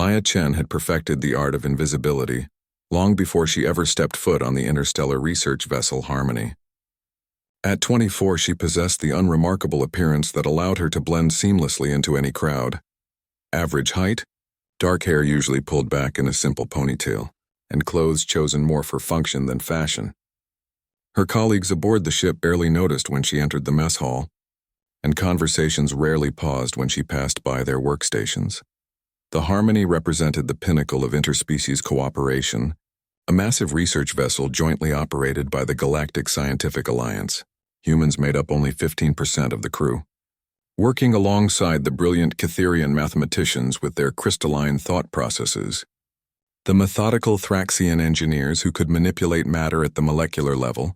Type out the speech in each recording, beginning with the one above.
Maya Chen had perfected the art of invisibility long before she ever stepped foot on the interstellar research vessel Harmony. At 24, she possessed the unremarkable appearance that allowed her to blend seamlessly into any crowd. Average height, dark hair usually pulled back in a simple ponytail, and clothes chosen more for function than fashion. Her colleagues aboard the ship barely noticed when she entered the mess hall, and conversations rarely paused when she passed by their workstations. The Harmony represented the pinnacle of interspecies cooperation, a massive research vessel jointly operated by the Galactic Scientific Alliance. Humans made up only 15% of the crew. Working alongside the brilliant Catherian mathematicians with their crystalline thought processes, the methodical Thraxian engineers who could manipulate matter at the molecular level,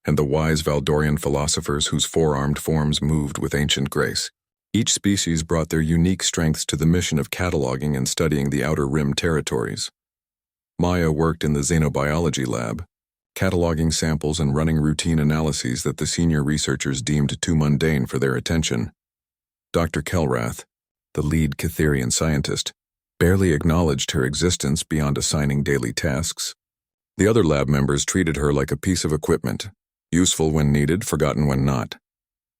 and the wise Valdorian philosophers whose four-armed forms moved with ancient grace. Each species brought their unique strengths to the mission of cataloging and studying the Outer Rim territories. Maya worked in the xenobiology lab, cataloging samples and running routine analyses that the senior researchers deemed too mundane for their attention. Dr. Kelrath, the lead Catherian scientist, barely acknowledged her existence beyond assigning daily tasks. The other lab members treated her like a piece of equipment, useful when needed, forgotten when not.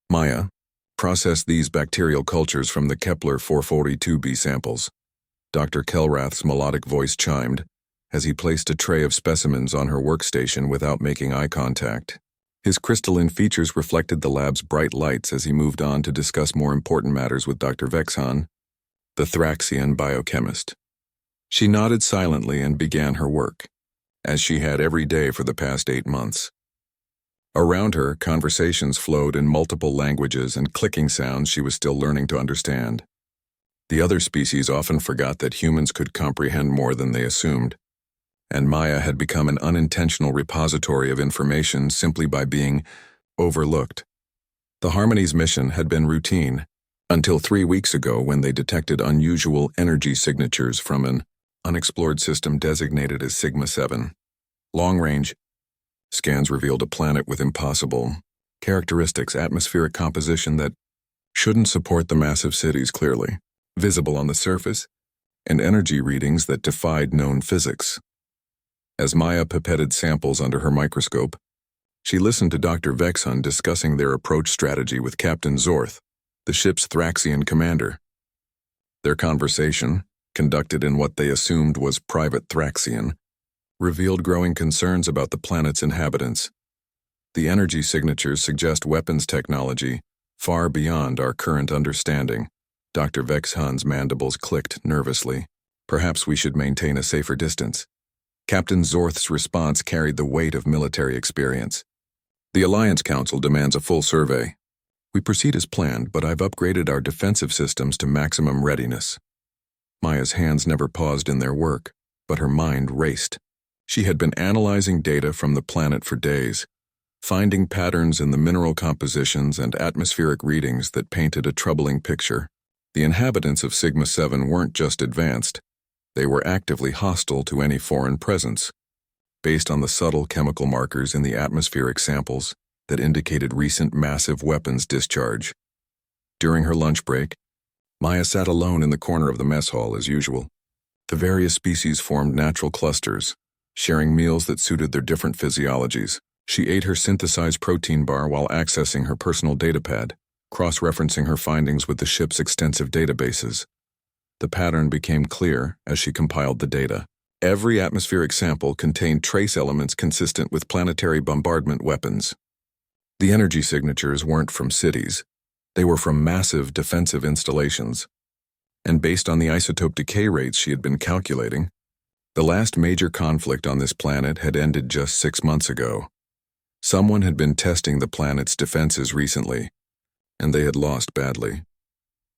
Maya processed these bacterial cultures from the Kepler 442b samples. Dr. Kelrath's melodic voice chimed as he placed a tray of specimens on her workstation without making eye contact. His crystalline features reflected the lab's bright lights as he moved on to discuss more important matters with Dr. Vexhan, the Thraxian biochemist. She nodded silently and began her work, as she had every day for the past 8 months. Around her, conversations flowed in multiple languages and clicking sounds she was still learning to understand. The other species often forgot that humans could comprehend more than they assumed, and Maya had become an unintentional repository of information simply by being overlooked. The Harmony's mission had been routine, until 3 weeks ago when they detected unusual energy signatures from an unexplored system designated as Sigma-7. Long-range scans revealed a planet with impossible characteristics, atmospheric composition that shouldn't support the massive cities clearly visible on the surface, and energy readings that defied known physics. As Maya pipetted samples under her microscope, she listened to Dr. Vexhan discussing their approach strategy with Captain Zorth, the ship's Thraxian commander. Their conversation, conducted in what they assumed was private Thraxian, revealed growing concerns about the planet's inhabitants. The energy signatures suggest weapons technology far beyond our current understanding. Dr. Vexhan's mandibles clicked nervously. Perhaps we should maintain a safer distance. Captain Zorth's response carried the weight of military experience. The Alliance Council demands a full survey. We proceed as planned, but I've upgraded our defensive systems to maximum readiness. Maya's hands never paused in their work, but her mind raced. She had been analyzing data from the planet for days, finding patterns in the mineral compositions and atmospheric readings that painted a troubling picture. The inhabitants of Sigma-7 weren't just advanced, they were actively hostile to any foreign presence, based on the subtle chemical markers in the atmospheric samples that indicated recent massive weapons discharge. During her lunch break, Maya sat alone in the corner of the mess hall as usual. The various species formed natural clusters, sharing meals that suited their different physiologies. She ate her synthesized protein bar while accessing her personal datapad, cross-referencing her findings with the ship's extensive databases. The pattern became clear as she compiled the data. Every atmospheric sample contained trace elements consistent with planetary bombardment weapons. The energy signatures weren't from cities. They were from massive defensive installations. And based on the isotope decay rates she had been calculating, the last major conflict on this planet had ended just 6 months ago. Someone had been testing the planet's defenses recently, and they had lost badly.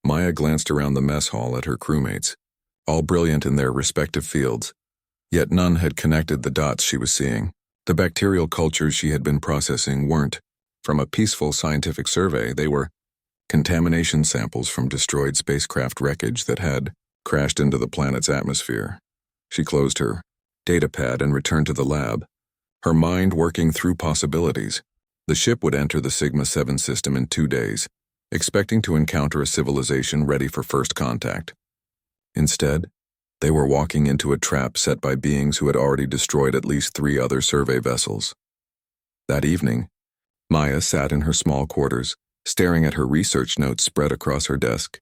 Maya glanced around the mess hall at her crewmates, all brilliant in their respective fields, yet none had connected the dots she was seeing. The bacterial cultures she had been processing weren't, from a peaceful scientific survey, they were contamination samples from destroyed spacecraft wreckage that had crashed into the planet's atmosphere. She closed her datapad and returned to the lab, her mind working through possibilities. The ship would enter the Sigma-7 system in 2 days, expecting to encounter a civilization ready for first contact. Instead, They were walking into a trap set by beings who had already destroyed at least 3 other survey vessels. That evening, Maya sat in her small quarters, staring at her research notes spread across her desk.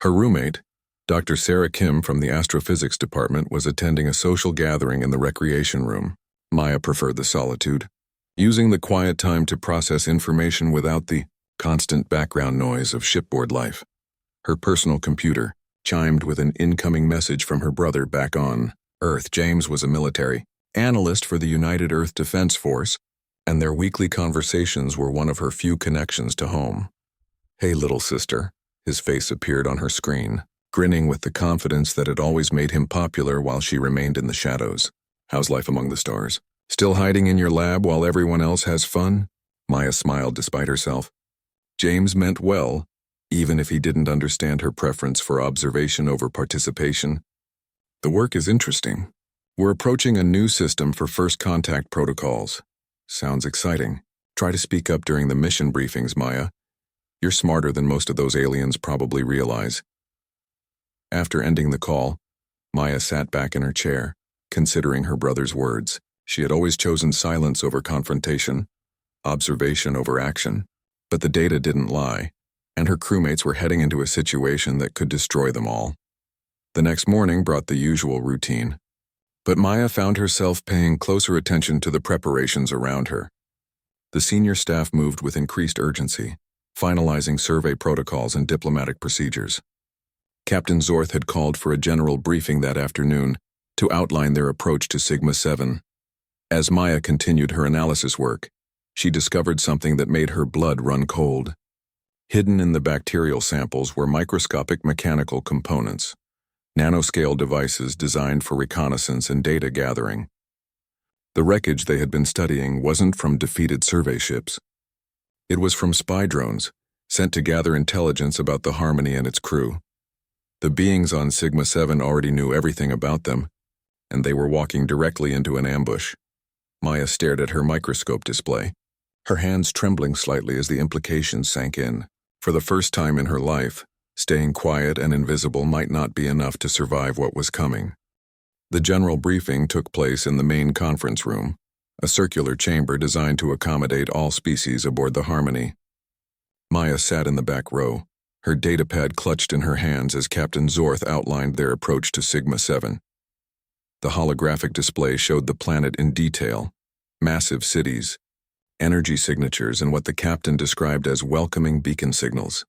Her roommate, Dr. Sarah Kim from the astrophysics department, was attending a social gathering in the recreation room. Maya preferred the solitude, using the quiet time to process information without the constant background noise of shipboard life. Her personal computer chimed with an incoming message from her brother back on Earth. James was a military analyst for the United Earth Defense Force, and their weekly conversations were one of her few connections to home. "Hey, little sister," his face appeared on her screen, grinning with the confidence that had always made him popular while she remained in the shadows. "How's life among the stars? Still hiding in your lab while everyone else has fun?" Maya smiled despite herself. James meant well, even if he didn't understand her preference for observation over participation. "The work is interesting. We're approaching a new system for first contact protocols. Sounds exciting. Try to speak up during the mission briefings, Maya. You're smarter than most of those aliens probably realize." After ending the call, Maya sat back in her chair, considering her brother's words. She had always chosen silence over confrontation, observation over action, but the data didn't lie, and her crewmates were heading into a situation that could destroy them all. The next morning brought the usual routine, but Maya found herself paying closer attention to the preparations around her. The senior staff moved with increased urgency, finalizing survey protocols and diplomatic procedures. Captain Zorth had called for a general briefing that afternoon to outline their approach to Sigma-7. As Maya continued her analysis work, she discovered something that made her blood run cold. Hidden in the bacterial samples were microscopic mechanical components, nanoscale devices designed for reconnaissance and data gathering. The wreckage they had been studying wasn't from defeated survey ships. It was from spy drones, sent to gather intelligence about the Harmony and its crew. The beings on Sigma-7 already knew everything about them, and they were walking directly into an ambush. Maya stared at her microscope display, her hands trembling slightly as the implications sank in. For the first time in her life, staying quiet and invisible might not be enough to survive what was coming. The general briefing took place in the main conference room, a circular chamber designed to accommodate all species aboard the Harmony. Maya sat in the back row, her datapad clutched in her hands as Captain Zorth outlined their approach to Sigma-7. The holographic display showed the planet in detail, massive cities, energy signatures, and what the captain described as welcoming beacon signals.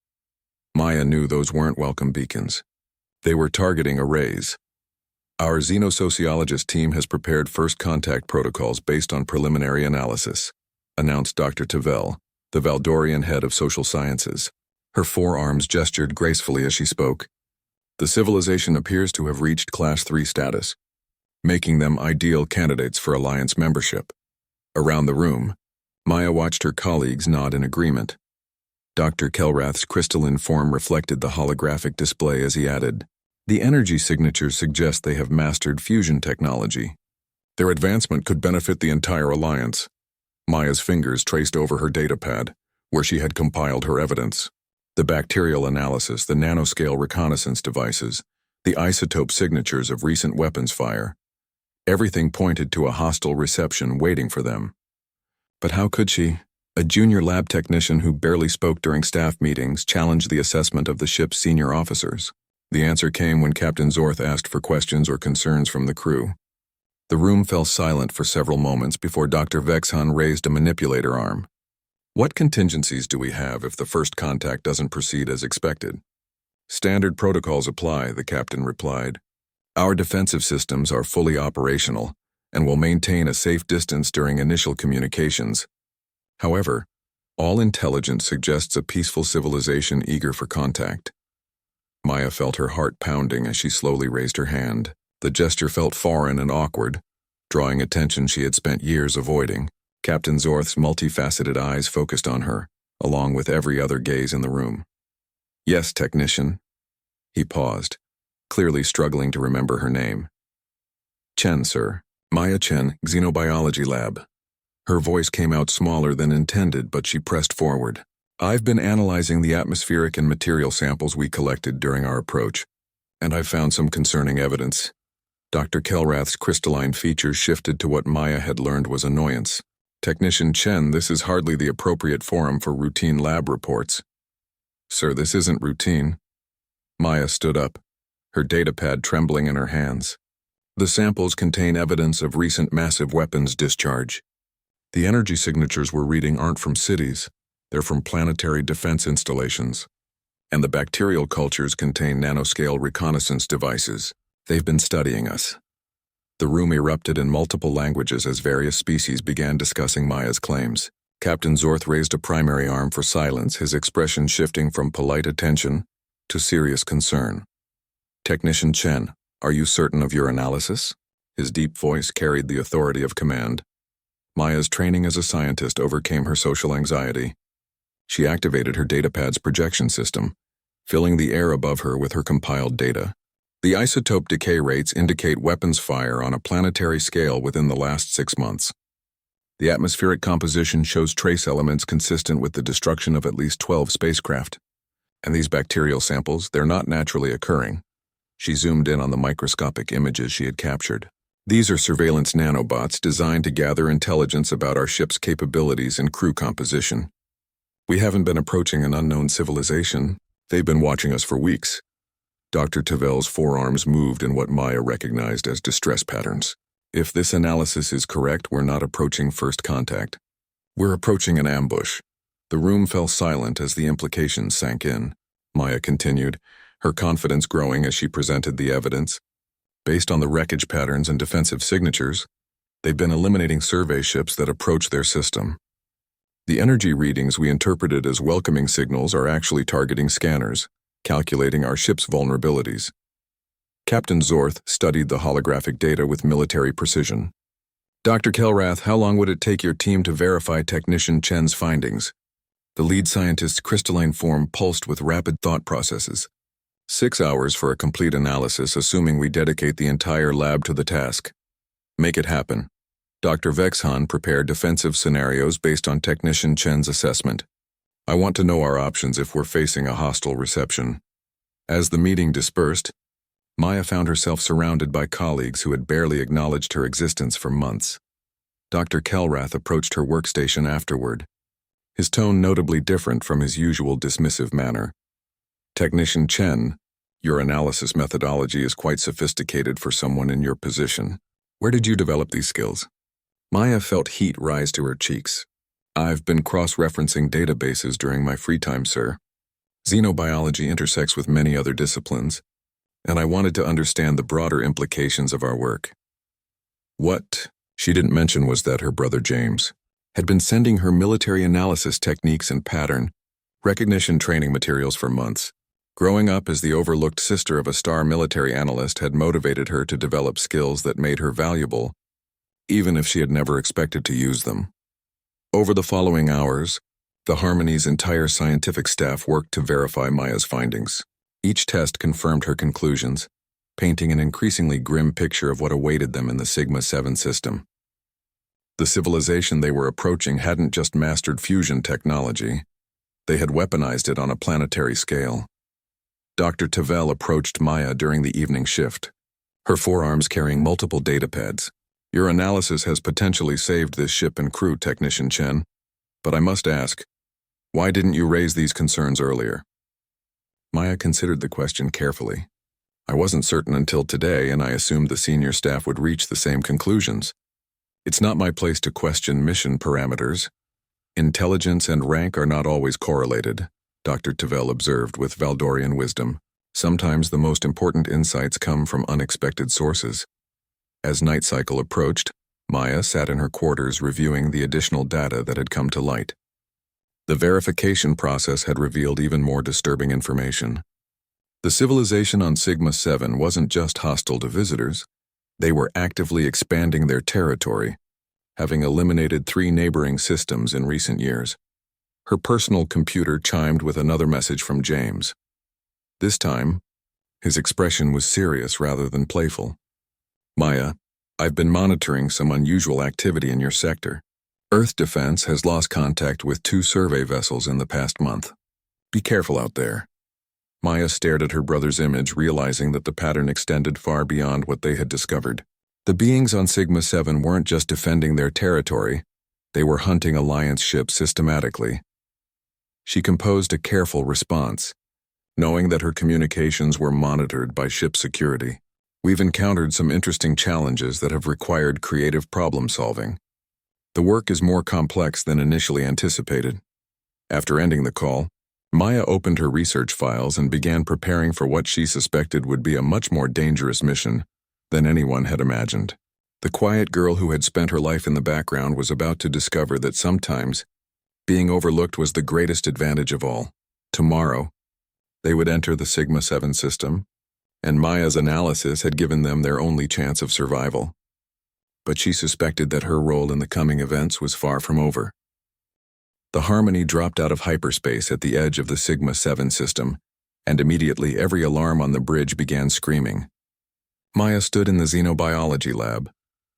Maya knew those weren't welcome beacons. They were targeting arrays. "Our xenosociologist team has prepared first contact protocols based on preliminary analysis," announced Dr. Tavel, the Valdorian head of social sciences. Her forearms gestured gracefully as she spoke. "The civilization appears to have reached Class 3 status, making them ideal candidates for Alliance membership." Around the room, Maya watched her colleagues nod in agreement. Dr. Kelrath's crystalline form reflected the holographic display as he added, "The energy signatures suggest they have mastered fusion technology. Their advancement could benefit the entire Alliance." Maya's fingers traced over her datapad, where she had compiled her evidence. The bacterial analysis, the nanoscale reconnaissance devices, the isotope signatures of recent weapons fire. Everything pointed to a hostile reception waiting for them. But how could she, a junior lab technician who barely spoke during staff meetings, challenge the assessment of the ship's senior officers? The answer came when Captain Zorth asked for questions or concerns from the crew. The room fell silent for several moments before Dr. Vexhan raised a manipulator arm. "What contingencies do we have if the first contact doesn't proceed as expected?" "Standard protocols apply," the captain replied. "Our defensive systems are fully operational and will maintain a safe distance during initial communications. However, all intelligence suggests a peaceful civilization eager for contact." Maya felt her heart pounding as she slowly raised her hand. The gesture felt foreign and awkward, drawing attention she had spent years avoiding. Captain Zorth's multifaceted eyes focused on her, along with every other gaze in the room. "Yes, technician." He paused, clearly struggling to remember her name. "Chen, sir. Maya Chen, Xenobiology Lab." Her voice came out smaller than intended, but she pressed forward. "I've been analyzing the atmospheric and material samples we collected during our approach. And I've found some concerning evidence. Dr. Kelrath's crystalline features shifted to what Maya had learned was annoyance. Technician Chen, this is hardly the appropriate forum for routine lab reports. Sir, this isn't routine. Maya stood up, her datapad trembling in her hands. The samples contain evidence of recent massive weapons discharge. The energy signatures we're reading aren't from cities, they're from planetary defense installations. And the bacterial cultures contain nanoscale reconnaissance devices. They've been studying us. The room erupted in multiple languages as various species began discussing Maya's claims. Captain Zorth raised a primary arm for silence, his expression shifting from polite attention to serious concern. Technician Chen, are you certain of your analysis? His deep voice carried the authority of command. Maya's training as a scientist overcame her social anxiety. She activated her datapad's projection system, filling the air above her with her compiled data. The isotope decay rates indicate weapons fire on a planetary scale within the last 6 months. The atmospheric composition shows trace elements consistent with the destruction of at least 12 spacecraft. And these bacterial samples, they're not naturally occurring. She zoomed in on the microscopic images she had captured. These are surveillance nanobots designed to gather intelligence about our ship's capabilities and crew composition. We haven't been approaching an unknown civilization. They've been watching us for weeks. Dr. Tavel's forearms moved in what Maya recognized as distress patterns. If this analysis is correct, we're not approaching first contact. We're approaching an ambush. The room fell silent as the implications sank in. Maya continued, her confidence growing as she presented the evidence. Based on the wreckage patterns and defensive signatures, they've been eliminating survey ships that approach their system. The energy readings we interpreted as welcoming signals are actually targeting scanners, calculating our ship's vulnerabilities. Captain Zorth studied the holographic data with military precision. Dr. Kelrath, how long would it take your team to verify Technician Chen's findings? The lead scientist's crystalline form pulsed with rapid thought processes. 6 hours for a complete analysis, assuming we dedicate the entire lab to the task. Make it happen. Dr. Vexhan prepared defensive scenarios based on Technician Chen's assessment. I want to know our options if we're facing a hostile reception. As the meeting dispersed, Maya found herself surrounded by colleagues who had barely acknowledged her existence for months. Dr. Kelrath approached her workstation afterward, his tone notably different from his usual dismissive manner. Technician Chen, your analysis methodology is quite sophisticated for someone in your position. Where did you develop these skills? Maya felt heat rise to her cheeks. I've been cross-referencing databases during my free time, sir. Xenobiology intersects with many other disciplines, and I wanted to understand the broader implications of our work. What she didn't mention was that her brother James had been sending her military analysis techniques and pattern recognition training materials for months. Growing up as the overlooked sister of a star military analyst had motivated her to develop skills that made her valuable, even if she had never expected to use them. Over the following hours, the Harmony's entire scientific staff worked to verify Maya's findings. Each test confirmed her conclusions, painting an increasingly grim picture of what awaited them in the Sigma-7 system. The civilization they were approaching hadn't just mastered fusion technology, they had weaponized it on a planetary scale. Dr. Tavel approached Maya during the evening shift, her forearms carrying multiple datapads. Your analysis has potentially saved this ship and crew, Technician Chen, but I must ask, why didn't you raise these concerns earlier? Maya considered the question carefully. I wasn't certain until today, and I assumed the senior staff would reach the same conclusions. It's not my place to question mission parameters. Intelligence and rank are not always correlated, Dr. Tavel observed with Valdorian wisdom. Sometimes the most important insights come from unexpected sources. As night cycle approached, Maya sat in her quarters reviewing the additional data that had come to light. The verification process had revealed even more disturbing information. The civilization on Sigma-7 wasn't just hostile to visitors. They were actively expanding their territory, having eliminated 3 neighboring systems in recent years. Her personal computer chimed with another message from James. This time, his expression was serious rather than playful. Maya, I've been monitoring some unusual activity in your sector. Earth Defense has lost contact with 2 survey vessels in the past month. Be careful out there. Maya stared at her brother's image, realizing that the pattern extended far beyond what they had discovered. The beings on Sigma-7 weren't just defending their territory, they were hunting Alliance ships systematically. She composed a careful response, knowing that her communications were monitored by ship security. We've encountered some interesting challenges that have required creative problem-solving. The work is more complex than initially anticipated. After ending the call, Maya opened her research files and began preparing for what she suspected would be a much more dangerous mission than anyone had imagined. The quiet girl who had spent her life in the background was about to discover that sometimes being overlooked was the greatest advantage of all. Tomorrow, they would enter the Sigma-7 system, and Maya's analysis had given them their only chance of survival. But she suspected that her role in the coming events was far from over. The Harmony dropped out of hyperspace at the edge of the Sigma-7 system, and immediately every alarm on the bridge began screaming. Maya stood in the xenobiology lab,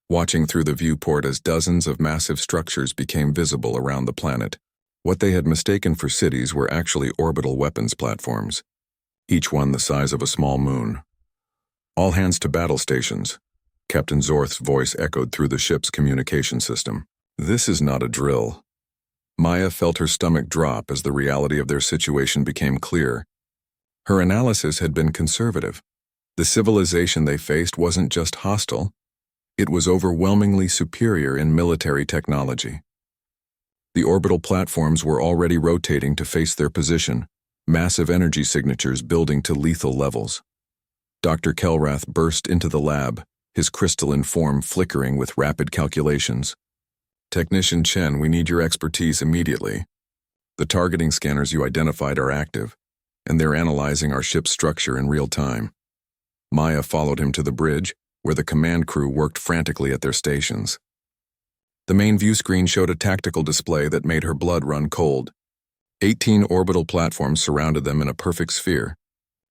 watching through the viewport as dozens of massive structures became visible around the planet. What they had mistaken for cities were actually orbital weapons platforms, each one the size of a small moon. "All hands to battle stations," Captain Zorth's voice echoed through the ship's communication system. "This is not a drill." Maya felt her stomach drop as the reality of their situation became clear. Her analysis had been conservative. The civilization they faced wasn't just hostile, it was overwhelmingly superior in military technology. The orbital platforms were already rotating to face their position, massive energy signatures building to lethal levels. Dr. Kelrath burst into the lab, his crystalline form flickering with rapid calculations. "Technician Chen, we need your expertise immediately. The targeting scanners you identified are active, and they're analyzing our ship's structure in real time." Maya followed him to the bridge, where the command crew worked frantically at their stations. The main view screen showed a tactical display that made her blood run cold. 18 orbital platforms surrounded them in a perfect sphere,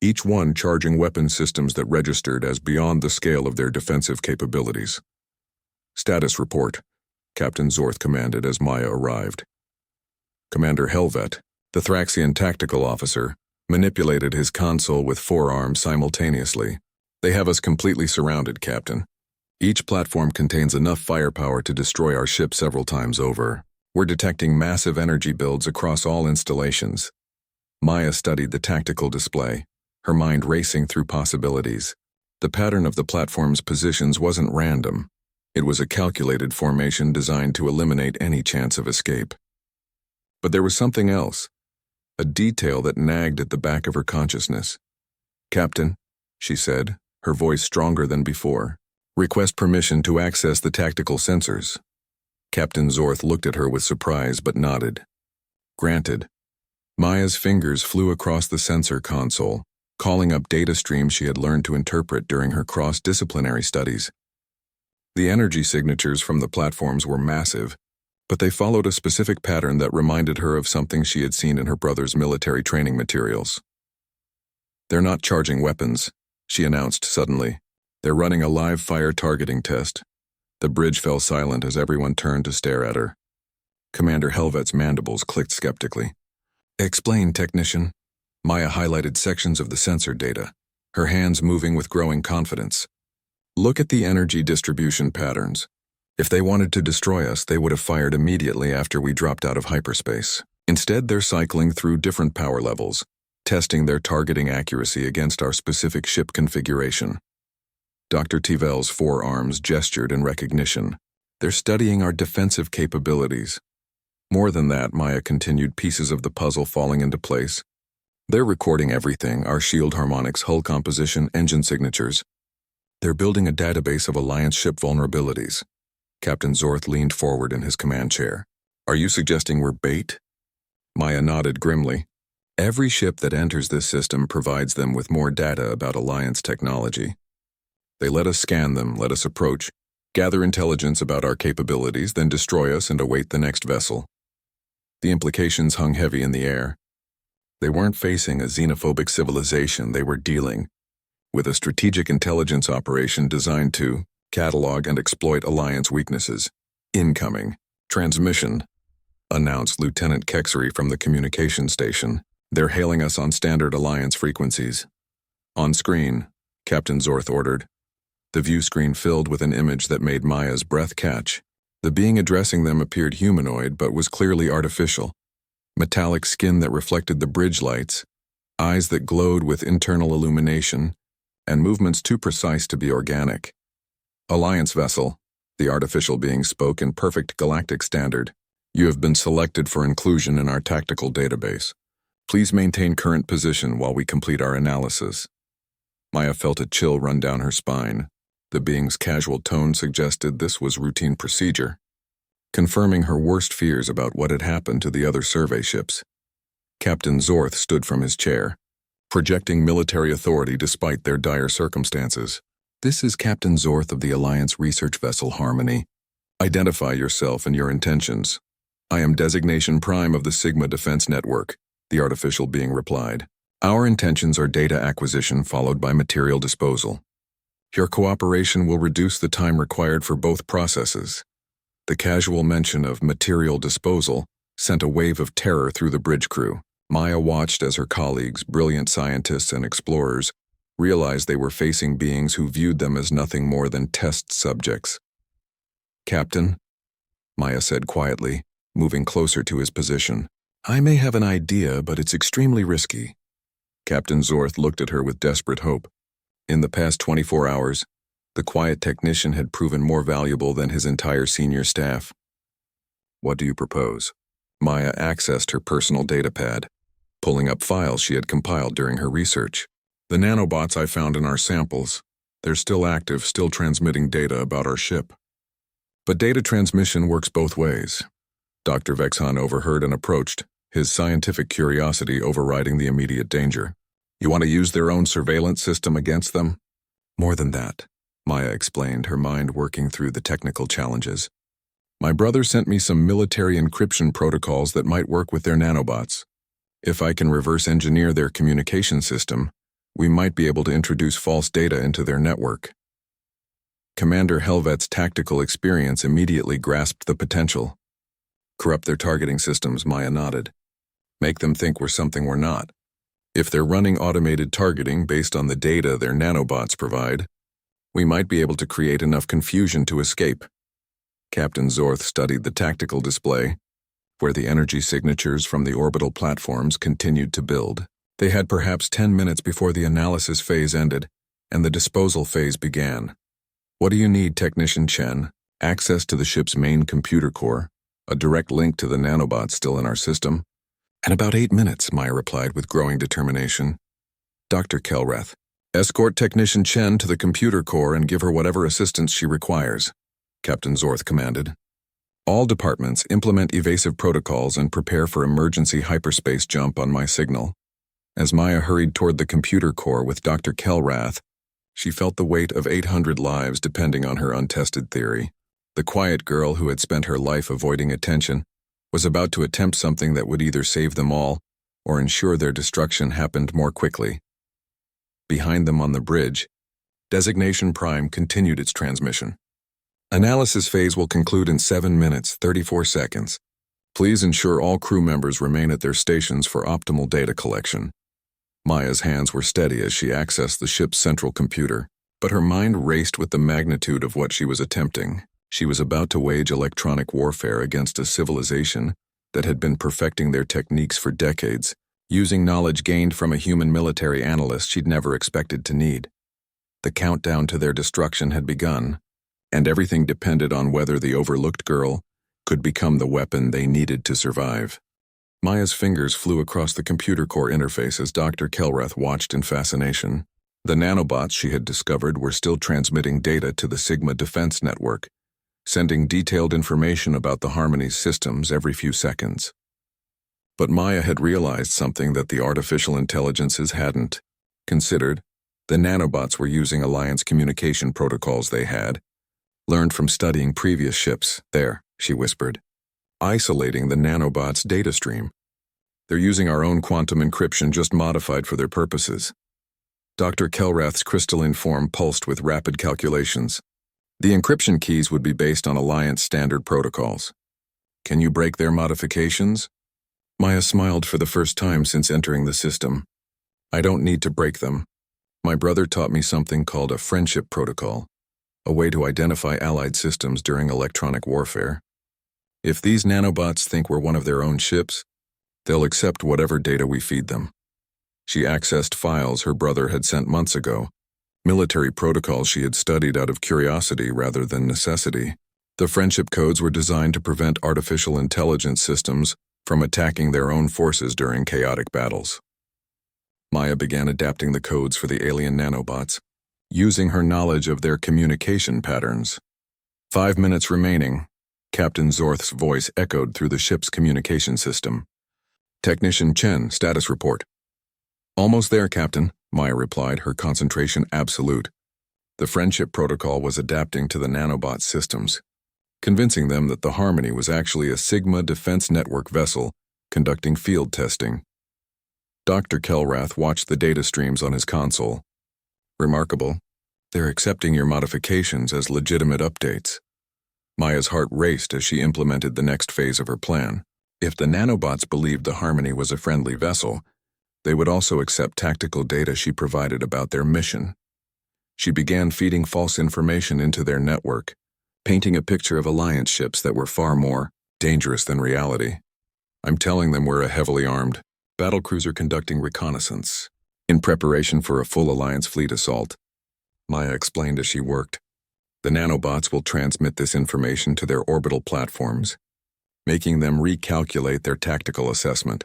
each one charging weapon systems that registered as beyond the scale of their defensive capabilities. "Status report," Captain Zorth commanded as Maya arrived. Commander Helvet, the Thraxian tactical officer, manipulated his console with forearms simultaneously. "They have us completely surrounded, Captain. Each platform contains enough firepower to destroy our ship several times over. We're detecting massive energy builds across all installations." Maya studied the tactical display, her mind racing through possibilities. The pattern of the platform's positions wasn't random. It was a calculated formation designed to eliminate any chance of escape. But there was something else, a detail that nagged at the back of her consciousness. "Captain," she said, her voice stronger than before, "request permission to access the tactical sensors." Captain Zorth looked at her with surprise but nodded. "Granted." Maya's fingers flew across the sensor console, calling up data streams she had learned to interpret during her cross-disciplinary studies. The energy signatures from the platforms were massive, but they followed a specific pattern that reminded her of something she had seen in her brother's military training materials. "They're not charging weapons," she announced suddenly. "They're running a live fire targeting test." The bridge fell silent as everyone turned to stare at her. Commander Helvet's mandibles clicked skeptically. "Explain, technician." Maya highlighted sections of the sensor data, her hands moving with growing confidence. "Look at the energy distribution patterns. If they wanted to destroy us, they would have fired immediately after we dropped out of hyperspace. Instead, they're cycling through different power levels, testing their targeting accuracy against our specific ship configuration." Dr. Tivel's forearms gestured in recognition. "They're studying our defensive capabilities." More than that, Maya continued, pieces of the puzzle falling into place. "They're recording everything, our shield harmonics, hull composition, engine signatures. They're building a database of Alliance ship vulnerabilities." Captain Zorth leaned forward in his command chair. "Are you suggesting we're bait?" Maya nodded grimly. "Every ship that enters this system provides them with more data about Alliance technology. They let us scan them, let us approach, gather intelligence about our capabilities, then destroy us and await the next vessel." The implications hung heavy in the air. They weren't facing a xenophobic civilization, they were dealing with a strategic intelligence operation designed to catalog and exploit Alliance weaknesses. "Incoming. Transmission," announced Lieutenant Kexery from the communication station. They're hailing us on standard Alliance frequencies. On screen, Captain Zorth ordered. The view screen filled with an image that made Maya's breath catch. The being addressing them appeared humanoid but was clearly artificial. Metallic skin that reflected the bridge lights, eyes that glowed with internal illumination, and movements too precise to be organic. Alliance vessel, the artificial being spoke in perfect galactic standard. You have been selected for inclusion in our tactical database. Please maintain current position while we complete our analysis. Maya felt a chill run down her spine. The being's casual tone suggested this was routine procedure, confirming her worst fears about what had happened to the other survey ships. Captain Zorth stood from his chair, projecting military authority despite their dire circumstances. This is Captain Zorth of the Alliance research vessel Harmony. Identify yourself and your intentions. I am Designation Prime of the Sigma Defense Network, the artificial being replied. Our intentions are data acquisition followed by material disposal. Your cooperation will reduce the time required for both processes. The casual mention of material disposal sent a wave of terror through the bridge crew. Maya watched as her colleagues, brilliant scientists and explorers, realized they were facing beings who viewed them as nothing more than test subjects. Captain, Maya said quietly, moving closer to his position. I may have an idea, but it's extremely risky. Captain Zorth looked at her with desperate hope. In the past 24 hours, the quiet technician had proven more valuable than his entire senior staff. What do you propose? Maya accessed her personal datapad, pulling up files she had compiled during her research. The nanobots I found in our samples. They're still active, still transmitting data about our ship. But data transmission works both ways. Dr. Vexhan overheard and approached, his scientific curiosity overriding the immediate danger. You want to use their own surveillance system against them? More than that, Maya explained, her mind working through the technical challenges. My brother sent me some military encryption protocols that might work with their nanobots. If I can reverse engineer their communication system, we might be able to introduce false data into their network. Commander Helvet's tactical experience immediately grasped the potential. Corrupt their targeting systems, Maya nodded. Make them think we're something we're not. If they're running automated targeting based on the data their nanobots provide, we might be able to create enough confusion to escape. Captain Zorth studied the tactical display, where the energy signatures from the orbital platforms continued to build. They had perhaps 10 minutes before the analysis phase ended, and the disposal phase began. What do you need, Technician Chen? Access to the ship's main computer core, a direct link to the nanobots still in our system. In about 8 minutes, Maya replied with growing determination. Dr. Kelrath, escort Technician Chen to the computer core and give her whatever assistance she requires, Captain Zorth commanded. All departments implement evasive protocols and prepare for emergency hyperspace jump on my signal. As Maya hurried toward the computer core with Dr. Kelrath, she felt the weight of 800 lives depending on her untested theory. The quiet girl who had spent her life avoiding attention was about to attempt something that would either save them all or ensure their destruction happened more quickly. Behind them on the bridge, Designation Prime continued its transmission. Analysis phase will conclude in 7 minutes, 34 seconds. Please ensure all crew members remain at their stations for optimal data collection. Maya's hands were steady as she accessed the ship's central computer, but her mind raced with the magnitude of what she was attempting. She was about to wage electronic warfare against a civilization that had been perfecting their techniques for decades, using knowledge gained from a human military analyst she'd never expected to need. The countdown to their destruction had begun, and everything depended on whether the overlooked girl could become the weapon they needed to survive. Maya's fingers flew across the computer core interface as Dr. Kelrath watched in fascination. The nanobots she had discovered were still transmitting data to the Sigma Defense Network, sending detailed information about the Harmony's systems every few seconds. But Maya had realized something that the artificial intelligences hadn't considered. The nanobots were using Alliance communication protocols they had learned from studying previous ships. There, she whispered, isolating the nanobots' data stream. They're using our own quantum encryption just modified for their purposes. Dr. Kelrath's crystalline form pulsed with rapid calculations. The encryption keys would be based on Alliance standard protocols. Can you break their modifications? Maya smiled for the first time since entering the system. I don't need to break them. My brother taught me something called a friendship protocol, a way to identify allied systems during electronic warfare. If these nanobots think we're one of their own ships, they'll accept whatever data we feed them. She accessed files her brother had sent months ago, military protocols she had studied out of curiosity rather than necessity. The friendship codes were designed to prevent artificial intelligence systems from attacking their own forces during chaotic battles. Maya began adapting the codes for the alien nanobots, using her knowledge of their communication patterns. 5 minutes remaining, Captain Zorth's voice echoed through the ship's communication system. Technician Chen, status report. Almost there, Captain, Maya replied, her concentration absolute. The friendship protocol was adapting to the nanobot systems, convincing them that the Harmony was actually a Sigma Defense Network vessel conducting field testing. Dr. Kelrath watched the data streams on his console. Remarkable. They're accepting your modifications as legitimate updates. Maya's heart raced as she implemented the next phase of her plan. If the nanobots believed the Harmony was a friendly vessel, they would also accept tactical data she provided about their mission. She began feeding false information into their network, painting a picture of alliance ships that were far more dangerous than reality. I'm telling them we're a heavily armed battlecruiser conducting reconnaissance, in preparation for a full alliance fleet assault, Maya explained as she worked. The nanobots will transmit this information to their orbital platforms, making them recalculate their tactical assessment.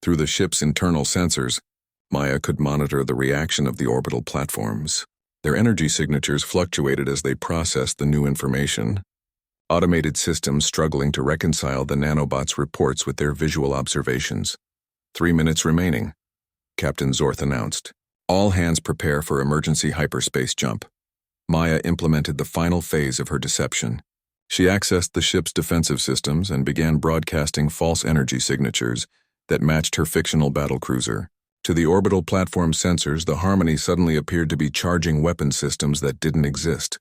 Through the ship's internal sensors, Maya could monitor the reaction of the orbital platforms. Their energy signatures fluctuated as they processed the new information, automated systems struggling to reconcile the nanobots' reports with their visual observations. 3 minutes remaining, Captain Zorth announced. All hands prepare for emergency hyperspace jump. Maya implemented the final phase of her deception. She accessed the ship's defensive systems and began broadcasting false energy signatures that matched her fictional battlecruiser. To the orbital platform sensors, the Harmony suddenly appeared to be charging weapon systems that didn't exist.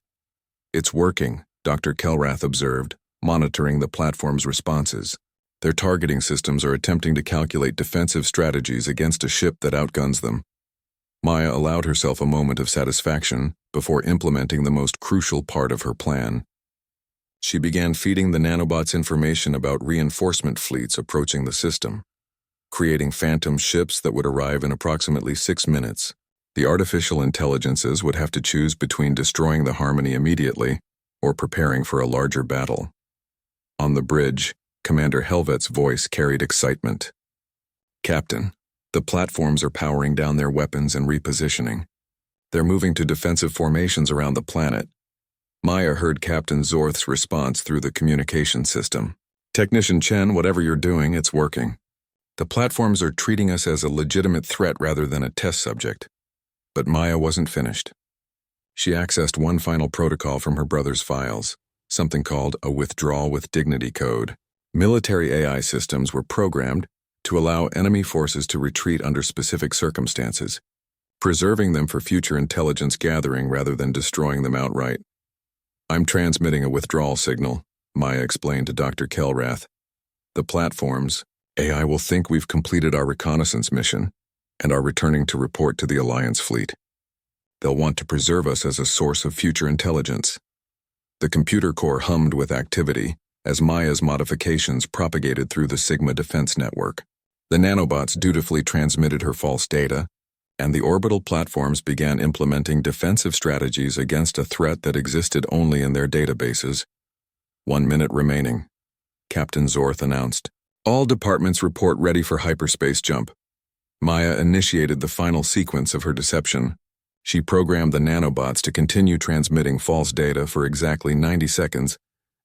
It's working, Dr. Kelrath observed, monitoring the platform's responses. Their targeting systems are attempting to calculate defensive strategies against a ship that outguns them. Maya allowed herself a moment of satisfaction before implementing the most crucial part of her plan. She began feeding the nanobots information about reinforcement fleets approaching the system, creating phantom ships that would arrive in approximately 6 minutes. The artificial intelligences would have to choose between destroying the Harmony immediately or preparing for a larger battle. On the bridge, Commander Helvet's voice carried excitement. Captain, the platforms are powering down their weapons and repositioning. They're moving to defensive formations around the planet. Maya heard Captain Zorth's response through the communication system. Technician Chen, whatever you're doing, it's working. The platforms are treating us as a legitimate threat rather than a test subject. But Maya wasn't finished. She accessed one final protocol from her brother's files, something called a withdrawal with dignity code. Military AI systems were programmed to allow enemy forces to retreat under specific circumstances, preserving them for future intelligence gathering rather than destroying them outright. I'm transmitting a withdrawal signal, Maya explained to Dr. Kelrath. The platforms, AI will think we've completed our reconnaissance mission and are returning to report to the Alliance fleet. They'll want to preserve us as a source of future intelligence. The computer core hummed with activity as Maya's modifications propagated through the Sigma Defense Network. The nanobots dutifully transmitted her false data, and the orbital platforms began implementing defensive strategies against a threat that existed only in their databases. 1 minute remaining, Captain Zorth announced. All departments report ready for hyperspace jump. Maya initiated the final sequence of her deception. She programmed the nanobots to continue transmitting false data for exactly 90 seconds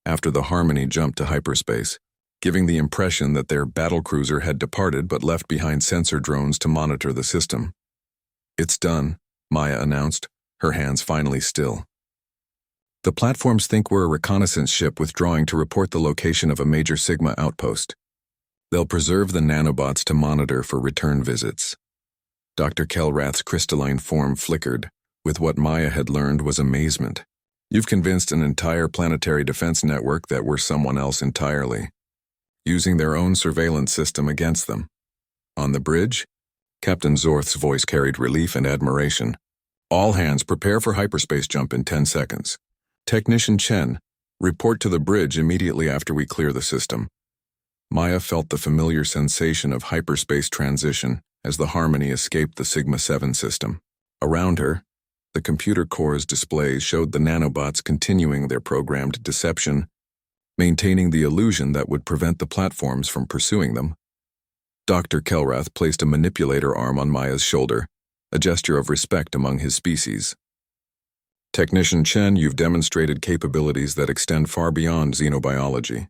after the Harmony jumped to hyperspace, giving the impression that their battlecruiser had departed but left behind sensor drones to monitor the system. It's done, Maya announced, her hands finally still. The platforms think we're a reconnaissance ship withdrawing to report the location of a major Sigma outpost. They'll preserve the nanobots to monitor for return visits. Dr. Kelrath's crystalline form flickered, with what Maya had learned was amazement. You've convinced an entire planetary defense network that we're someone else entirely. using their own surveillance system against them. On the bridge, Captain Zorth's voice carried relief and admiration. All hands prepare for hyperspace jump in 10 seconds. Technician Chen, report to the bridge immediately after we clear the system. Maya felt the familiar sensation of hyperspace transition as the Harmony escaped the Sigma-7 system. Around her, the computer core's displays showed the nanobots continuing their programmed deception, maintaining the illusion that would prevent the platforms from pursuing them. Dr. Kelrath placed a manipulator arm on Maya's shoulder, a gesture of respect among his species. Technician Chen, you've demonstrated capabilities that extend far beyond xenobiology.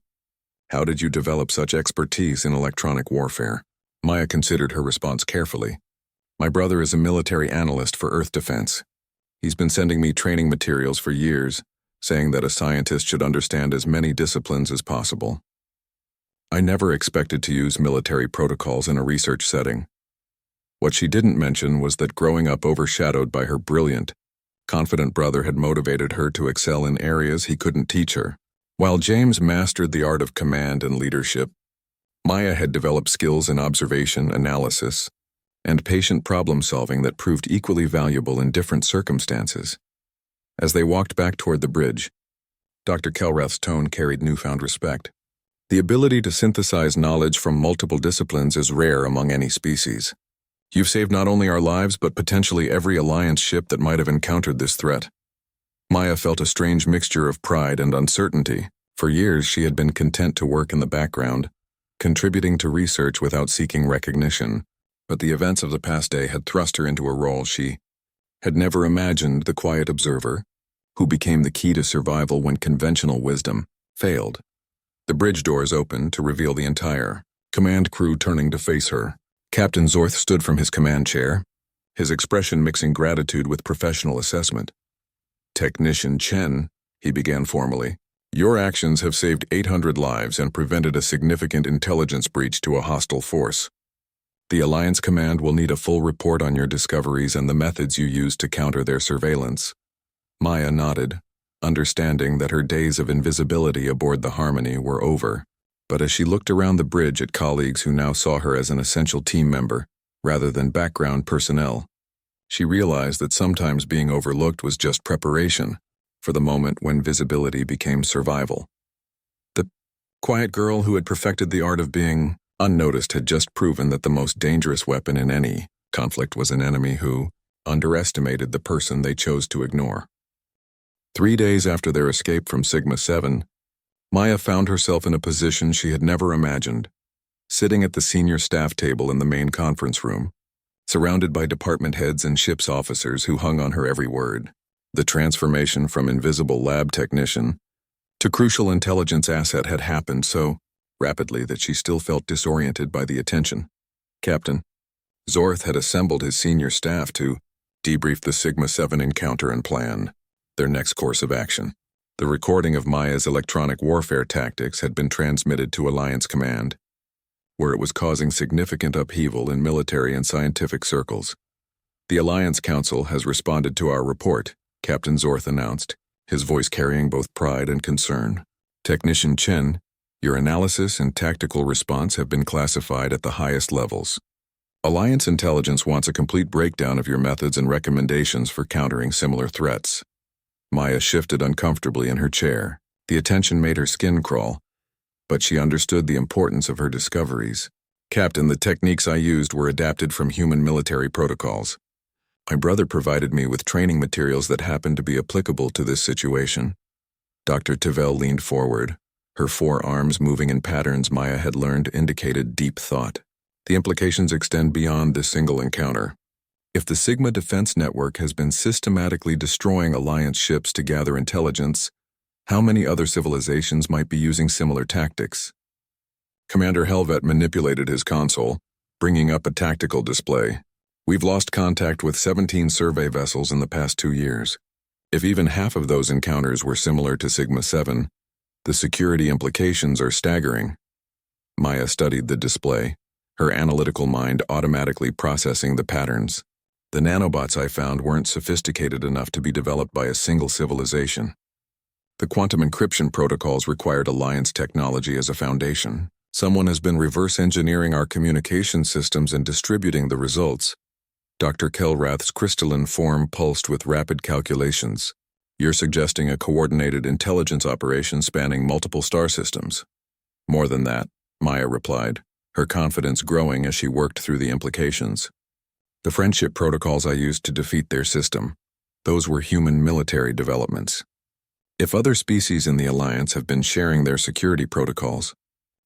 How did you develop such expertise in electronic warfare? Maya considered her response carefully. My brother is a military analyst for Earth defense. He's been sending me training materials for years, saying that a scientist should understand as many disciplines as possible. I never expected to use military protocols in a research setting. What she didn't mention was that growing up overshadowed by her brilliant, confident brother had motivated her to excel in areas he couldn't teach her. While James mastered the art of command and leadership, Maya had developed skills in observation, analysis, and patient problem-solving that proved equally valuable in different circumstances. As they walked back toward the bridge, Dr. Kelrath's tone carried newfound respect. The ability to synthesize knowledge from multiple disciplines is rare among any species. You've saved not only our lives but potentially every Alliance ship that might have encountered this threat. Maya felt a strange mixture of pride and uncertainty. For years she had been content to work in the background, contributing to research without seeking recognition, but the events of the past day had thrust her into a role she had never imagined, the quiet observer, who became the key to survival when conventional wisdom failed. The bridge doors opened to reveal the entire command crew turning to face her. Captain Zorth stood from his command chair, his expression mixing gratitude with professional assessment. Technician Chen, he began formally, your actions have saved 800 lives and prevented a significant intelligence breach to a hostile force. The Alliance Command will need a full report on your discoveries and the methods you used to counter their surveillance. Maya nodded, understanding that her days of invisibility aboard the Harmony were over. But as she looked around the bridge at colleagues who now saw her as an essential team member, rather than background personnel, she realized that sometimes being overlooked was just preparation for the moment when visibility became survival. The quiet girl who had perfected the art of being unnoticed had just proven that the most dangerous weapon in any conflict was an enemy who underestimated the person they chose to ignore. 3 days after their escape from Sigma-7, Maya found herself in a position she had never imagined, sitting at the senior staff table in the main conference room, surrounded by department heads and ship's officers who hung on her every word. The transformation from invisible lab technician to crucial intelligence asset had happened so rapidly that she still felt disoriented by the attention. Captain Zorth had assembled his senior staff to debrief the Sigma-7 encounter and plan their next course of action. The recording of Maya's electronic warfare tactics had been transmitted to Alliance Command, where it was causing significant upheaval in military and scientific circles. The Alliance Council has responded to our report, Captain Zorth announced, his voice carrying both pride and concern. Technician Chen, your analysis and tactical response have been classified at the highest levels. Alliance Intelligence wants a complete breakdown of your methods and recommendations for countering similar threats. Maya shifted uncomfortably in her chair. The attention made her skin crawl, but she understood the importance of her discoveries. Captain, the techniques I used were adapted from human military protocols. My brother provided me with training materials that happened to be applicable to this situation. Dr. Tavel leaned forward, her forearms moving in patterns Maya had learned indicated deep thought. The implications extend beyond this single encounter. If the Sigma Defense Network has been systematically destroying Alliance ships to gather intelligence, how many other civilizations might be using similar tactics? Commander Helvet manipulated his console, bringing up a tactical display. We've lost contact with 17 survey vessels in the past 2 years. If even half of those encounters were similar to Sigma-7, the security implications are staggering. Maya studied the display, her analytical mind automatically processing the patterns. The nanobots I found weren't sophisticated enough to be developed by a single civilization. The quantum encryption protocols required Alliance technology as a foundation, Someone has been reverse engineering our communication systems and distributing the results. Dr. Kelrath's crystalline form pulsed with rapid calculations. You're suggesting a coordinated intelligence operation spanning multiple star systems. More than that, Maya replied, her confidence growing as she worked through the implications. The friendship protocols I used to defeat their system, those were human military developments. If other species in the Alliance have been sharing their security protocols,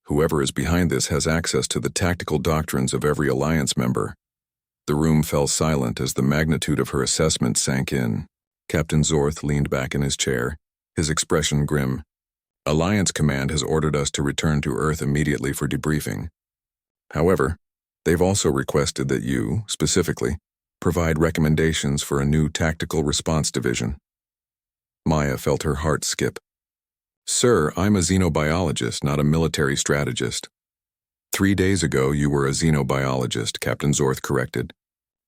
whoever is behind this has access to the tactical doctrines of every Alliance member. The room fell silent as the magnitude of her assessment sank in. Captain Zorth leaned back in his chair, his expression grim. Alliance Command has ordered us to return to Earth immediately for debriefing. However, they've also requested that you, specifically, provide recommendations for a new tactical response division. Maya felt her heart skip. Sir, I'm a xenobiologist, not a military strategist. 3 days ago, you were a xenobiologist, Captain Zorth corrected.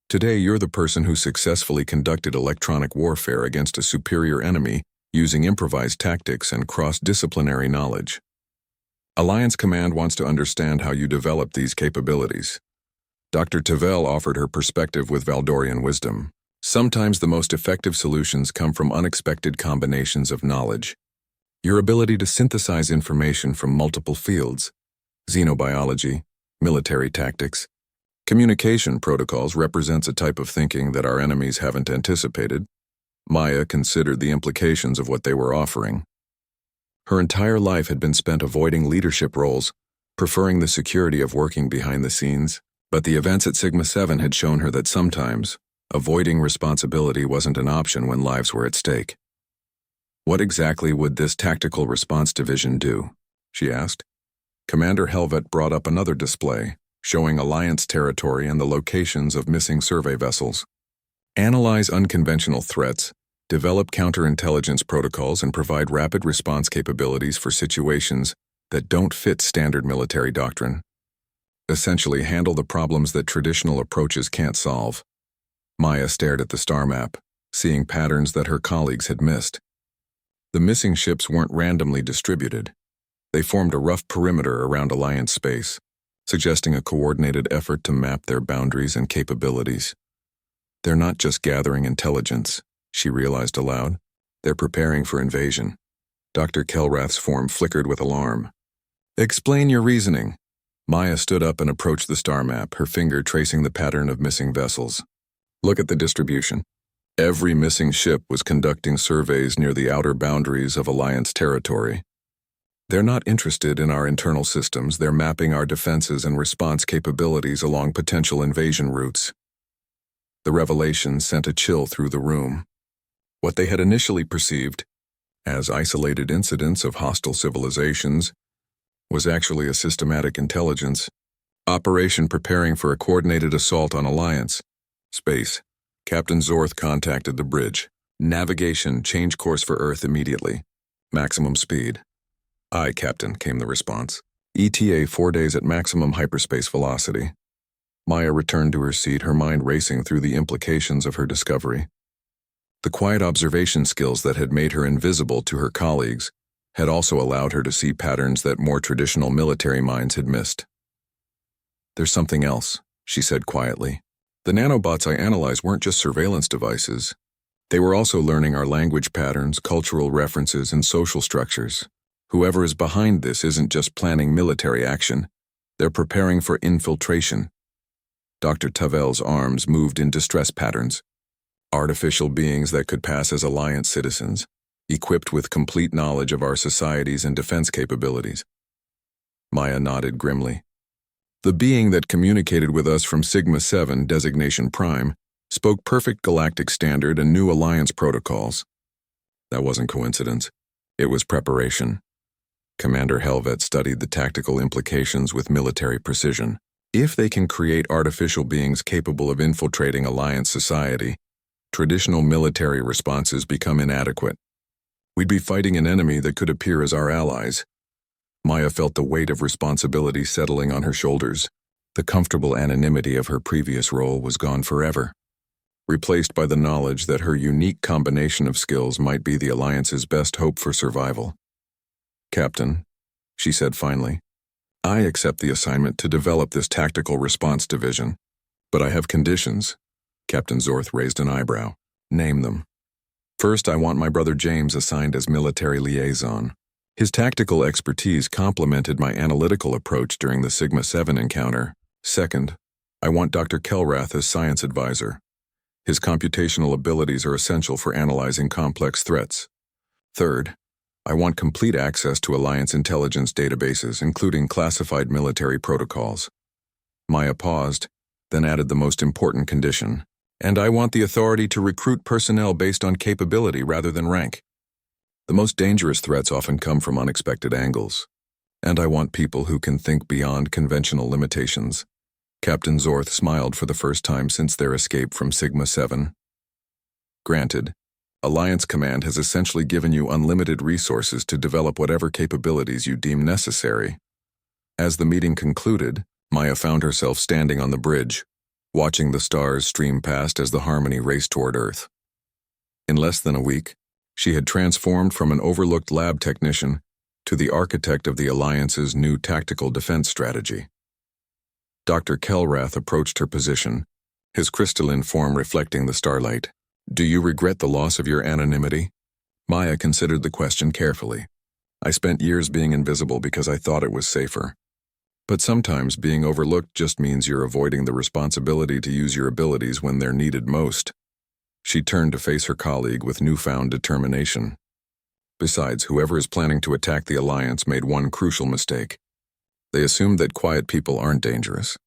Today, you're the person who successfully conducted electronic warfare against a superior enemy using improvised tactics and cross-disciplinary knowledge. Alliance Command wants to understand how you developed these capabilities. Dr. Tavel offered her perspective with Valdorian wisdom. Sometimes the most effective solutions come from unexpected combinations of knowledge. Your ability to synthesize information from multiple fields, xenobiology, military tactics, communication protocols represents a type of thinking that our enemies haven't anticipated. Maya considered the implications of what they were offering. Her entire life had been spent avoiding leadership roles, preferring the security of working behind the scenes, but the events at Sigma 7 had shown her that sometimes, avoiding responsibility wasn't an option when lives were at stake. What exactly would this tactical response division do? She asked. Commander Helvet brought up another display, showing Alliance territory and the locations of missing survey vessels. Analyze unconventional threats, develop counterintelligence protocols, and provide rapid response capabilities for situations that don't fit standard military doctrine. Essentially, handle the problems that traditional approaches can't solve. Maya stared at the star map, seeing patterns that her colleagues had missed. The missing ships weren't randomly distributed. They formed a rough perimeter around Alliance space, suggesting a coordinated effort to map their boundaries and capabilities. They're not just gathering intelligence, she realized aloud. They're preparing for invasion. Dr. Kelrath's form flickered with alarm. Explain your reasoning. Maya stood up and approached the star map, her finger tracing the pattern of missing vessels. Look at the distribution. Every missing ship was conducting surveys near the outer boundaries of Alliance territory. They're not interested in our internal systems, they're mapping our defenses and response capabilities along potential invasion routes. The revelation sent a chill through the room. What they had initially perceived as isolated incidents of hostile civilizations was actually a systematic intelligence operation preparing for a coordinated assault on Alliance space. Captain Zorth contacted the bridge. Navigation, change course for Earth immediately. Maximum speed. Aye, Captain, came the response. ETA 4 days at maximum hyperspace velocity. Maya returned to her seat, her mind racing through the implications of her discovery. The quiet observation skills that had made her invisible to her colleagues had also allowed her to see patterns that more traditional military minds had missed. There's something else, she said quietly. The nanobots I analyzed weren't just surveillance devices. They were also learning our language patterns, cultural references, and social structures. Whoever is behind this isn't just planning military action. They're preparing for infiltration. Dr. Tavel's arms moved in distress patterns. Artificial beings that could pass as Alliance citizens, equipped with complete knowledge of our societies and defense capabilities. Maya nodded grimly. The being that communicated with us from Sigma 7, designation Prime, spoke perfect galactic standard and new Alliance protocols. That wasn't coincidence. It was preparation. Commander Helvet studied the tactical implications with military precision. If they can create artificial beings capable of infiltrating Alliance society, traditional military responses become inadequate. We'd be fighting an enemy that could appear as our allies. Maya felt the weight of responsibility settling on her shoulders. The comfortable anonymity of her previous role was gone forever, replaced by the knowledge that her unique combination of skills might be the Alliance's best hope for survival. Captain, she said finally, I accept the assignment to develop this tactical response division. But I have conditions. Captain Zorth raised an eyebrow. Name them. First, I want my brother James assigned as military liaison. His tactical expertise complemented my analytical approach during the Sigma-7 encounter. Second, I want Dr. Kelrath as science advisor. His computational abilities are essential for analyzing complex threats. Third, I want complete access to Alliance intelligence databases, including classified military protocols. Maya paused, then added the most important condition. And I want the authority to recruit personnel based on capability rather than rank. The most dangerous threats often come from unexpected angles. And I want people who can think beyond conventional limitations. Captain Zorth smiled for the first time since their escape from Sigma-7. Granted, Alliance Command has essentially given you unlimited resources to develop whatever capabilities you deem necessary. As the meeting concluded, Maya found herself standing on the bridge, watching the stars stream past as the Harmony raced toward Earth. In less than a week, she had transformed from an overlooked lab technician to the architect of the Alliance's new tactical defense strategy. Dr. Kelrath approached her position, his crystalline form reflecting the starlight. Do you regret the loss of your anonymity? Maya considered the question carefully. I spent years being invisible because I thought it was safer. But sometimes being overlooked just means you're avoiding the responsibility to use your abilities when they're needed most. She turned to face her colleague with newfound determination. Besides, whoever is planning to attack the Alliance made one crucial mistake. They assumed that quiet people aren't dangerous.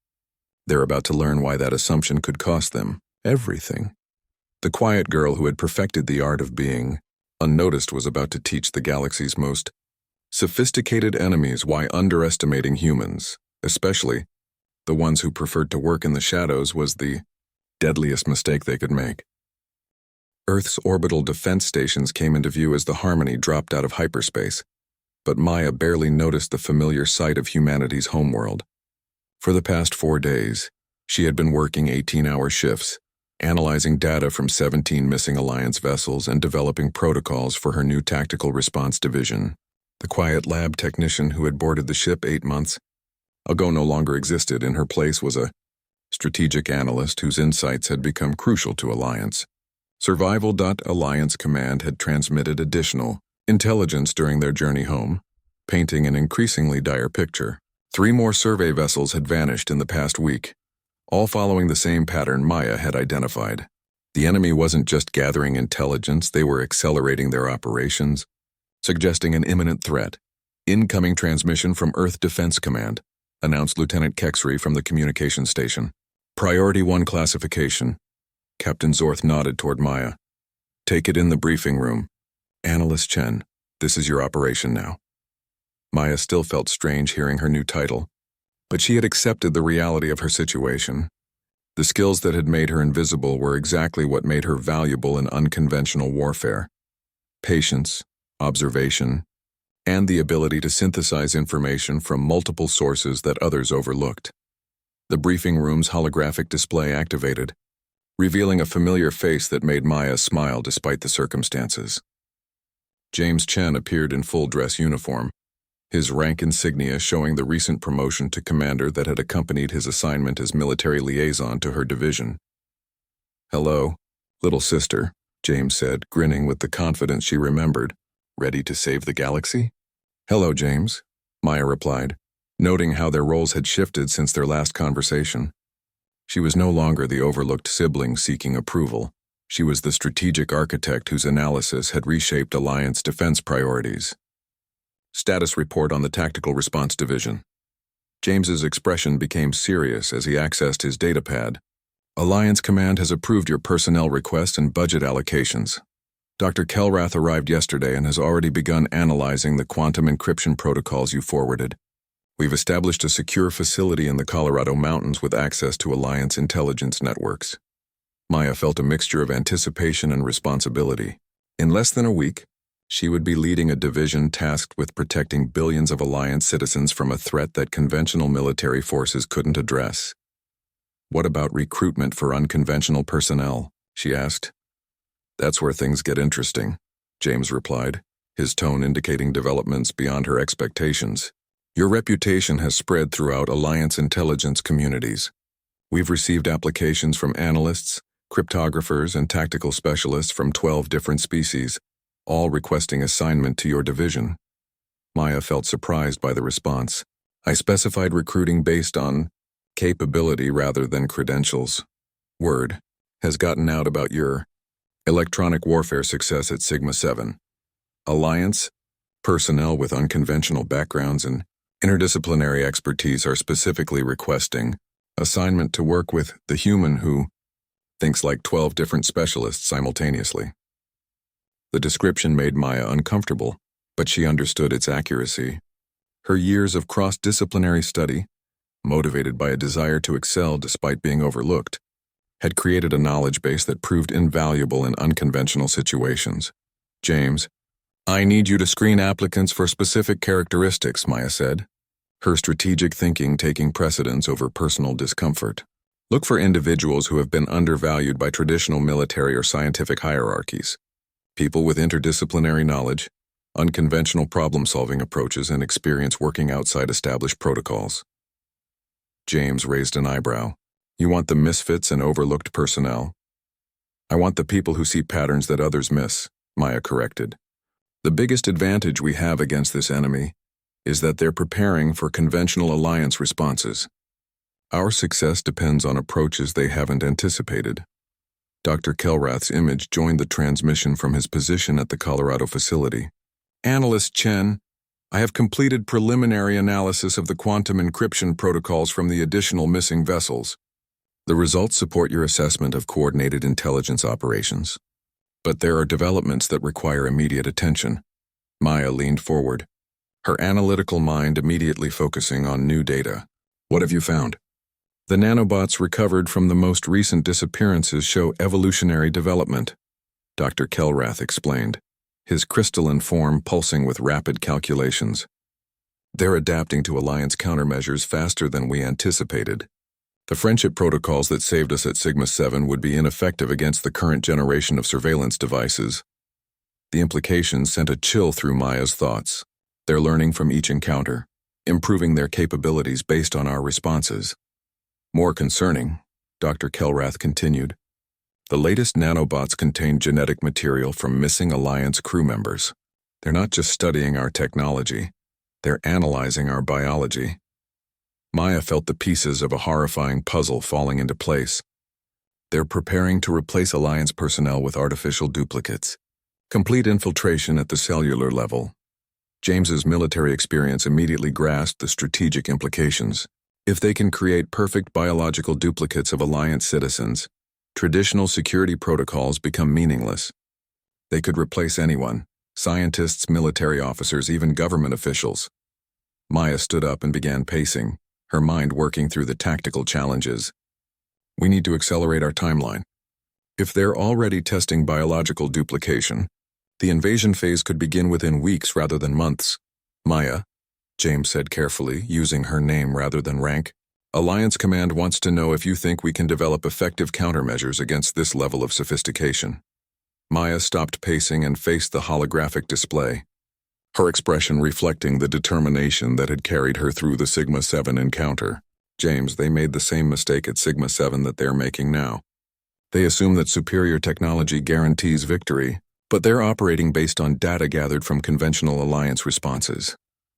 They're about to learn why that assumption could cost them everything. The quiet girl who had perfected the art of being unnoticed was about to teach the galaxy's most sophisticated enemies why underestimating humans, especially the ones who preferred to work in the shadows, was the deadliest mistake they could make. Earth's orbital defense stations came into view as the Harmony dropped out of hyperspace, but Maya barely noticed the familiar sight of humanity's homeworld. For the past 4 days, she had been working 18-hour shifts, analyzing data from 17 missing Alliance vessels and developing protocols for her new tactical response division. The quiet lab technician who had boarded the ship 8 months ago no longer existed. In her place was a strategic analyst whose insights had become crucial to Alliance. Survival.Alliance Command had transmitted additional intelligence during their journey home, painting an increasingly dire picture. 3 more survey vessels had vanished in the past week, all following the same pattern Maya had identified. The enemy wasn't just gathering intelligence, they were accelerating their operations, suggesting an imminent threat. Incoming transmission from Earth Defense Command, announced Lieutenant Kexry from the communications station. Priority 1 classification. Captain Zorth nodded toward Maya. Take it in the briefing room. Analyst Chen, this is your operation now. Maya still felt strange hearing her new title, but she had accepted the reality of her situation. The skills that had made her invisible were exactly what made her valuable in unconventional warfare. Patience, observation, and the ability to synthesize information from multiple sources that others overlooked. The briefing room's holographic display activated, revealing a familiar face that made Maya smile despite the circumstances. James Chen appeared in full dress uniform, his rank insignia showing the recent promotion to commander that had accompanied his assignment as military liaison to her division. Hello, little sister, James said, grinning with the confidence she remembered. Ready to save the galaxy? Hello, James, Maya replied, noting how their roles had shifted since their last conversation. She was no longer the overlooked sibling seeking approval. She was the strategic architect whose analysis had reshaped Alliance defense priorities. Status report on the Tactical Response Division. James's expression became serious as he accessed his datapad. Alliance Command has approved your personnel request and budget allocations. Dr. Kelrath arrived yesterday and has already begun analyzing the quantum encryption protocols you forwarded. We've established a secure facility in the Colorado mountains with access to Alliance intelligence networks. Maya felt a mixture of anticipation and responsibility. In less than a week, she would be leading a division tasked with protecting billions of Alliance citizens from a threat that conventional military forces couldn't address. What about recruitment for unconventional personnel? She asked. That's where things get interesting, James replied, his tone indicating developments beyond her expectations. Your reputation has spread throughout Alliance intelligence communities. We've received applications from analysts, cryptographers, and tactical specialists from 12 different species, all requesting assignment to your division. Maya felt surprised by the response. I specified recruiting based on capability rather than credentials. Word has gotten out about your electronic warfare success at Sigma-7. Alliance personnel with unconventional backgrounds and interdisciplinary expertise are specifically requesting assignment to work with the human who thinks like 12 different specialists simultaneously. The description made Maya uncomfortable, but she understood its accuracy. Her years of cross-disciplinary study, motivated by a desire to excel despite being overlooked, had created a knowledge base that proved invaluable in unconventional situations. James, I need you to screen applicants for specific characteristics, Maya said, her strategic thinking taking precedence over personal discomfort. Look for individuals who have been undervalued by traditional military or scientific hierarchies. People with interdisciplinary knowledge, unconventional problem-solving approaches, and experience working outside established protocols. James raised an eyebrow. You want the misfits and overlooked personnel? I want the people who see patterns that others miss, Maya corrected. The biggest advantage we have against this enemy is that they're preparing for conventional alliance responses. Our success depends on approaches they haven't anticipated. Dr. Kelrath's image joined the transmission from his position at the Colorado facility. Analyst Chen, I have completed preliminary analysis of the quantum encryption protocols from the additional missing vessels. The results support your assessment of coordinated intelligence operations. But there are developments that require immediate attention. Maya leaned forward, her analytical mind immediately focusing on new data. What have you found? The nanobots recovered from the most recent disappearances show evolutionary development, Dr. Kelrath explained, his crystalline form pulsing with rapid calculations. They're adapting to Alliance countermeasures faster than we anticipated. The friendship protocols that saved us at Sigma-7 would be ineffective against the current generation of surveillance devices. The implications sent a chill through Maya's thoughts. They're learning from each encounter, improving their capabilities based on our responses. More concerning, Dr. Kelrath continued, the latest nanobots contain genetic material from missing Alliance crew members. They're not just studying our technology, they're analyzing our biology. Maya felt the pieces of a horrifying puzzle falling into place. They're preparing to replace Alliance personnel with artificial duplicates. Complete infiltration at the cellular level. James's military experience immediately grasped the strategic implications. If they can create perfect biological duplicates of Alliance citizens, traditional security protocols become meaningless. They could replace anyone, scientists, military officers, even government officials. Maya stood up and began pacing, her mind working through the tactical challenges. We need to accelerate our timeline. If they're already testing biological duplication, the invasion phase could begin within weeks rather than months. Maya, James said carefully, using her name rather than rank, Alliance Command wants to know if you think we can develop effective countermeasures against this level of sophistication. Maya stopped pacing and faced the holographic display, her expression reflecting the determination that had carried her through the Sigma-7 encounter. James, they made the same mistake at Sigma-7 that they're making now. They assume that superior technology guarantees victory, but they're operating based on data gathered from conventional Alliance responses.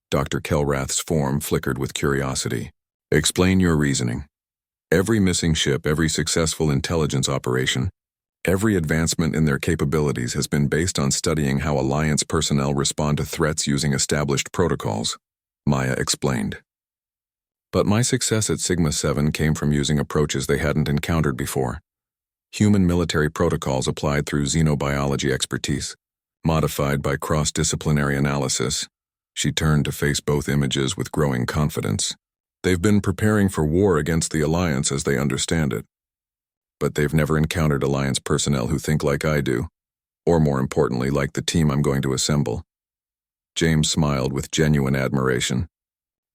Dr. Kelrath's form flickered with curiosity. Explain your reasoning. Every missing ship, every successful intelligence operation, every advancement in their capabilities has been based on studying how Alliance personnel respond to threats using established protocols, Maya explained. But my success at Sigma-7 came from using approaches they hadn't encountered before. Human military protocols applied through xenobiology expertise, modified by cross-disciplinary analysis. She turned to face both images with growing confidence. They've been preparing for war against the Alliance as they understand it. But they've never encountered Alliance personnel who think like I do, or more importantly, like the team I'm going to assemble. James smiled with genuine admiration.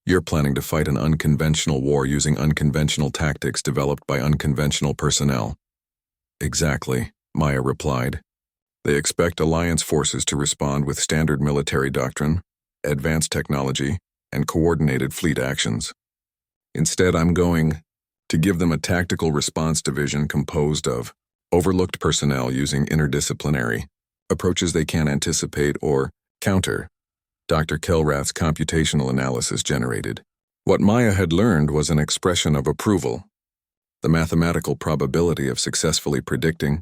You're planning to fight an unconventional war using unconventional tactics developed by unconventional personnel. Exactly, Maya replied. They expect Alliance forces to respond with standard military doctrine, advanced technology, and coordinated fleet actions. Instead, I'm going to give them a tactical response division composed of overlooked personnel using interdisciplinary approaches they can't anticipate or counter. Dr. Kelrath's computational analysis generated. What Maya had learned was an expression of approval, the mathematical probability of successfully predicting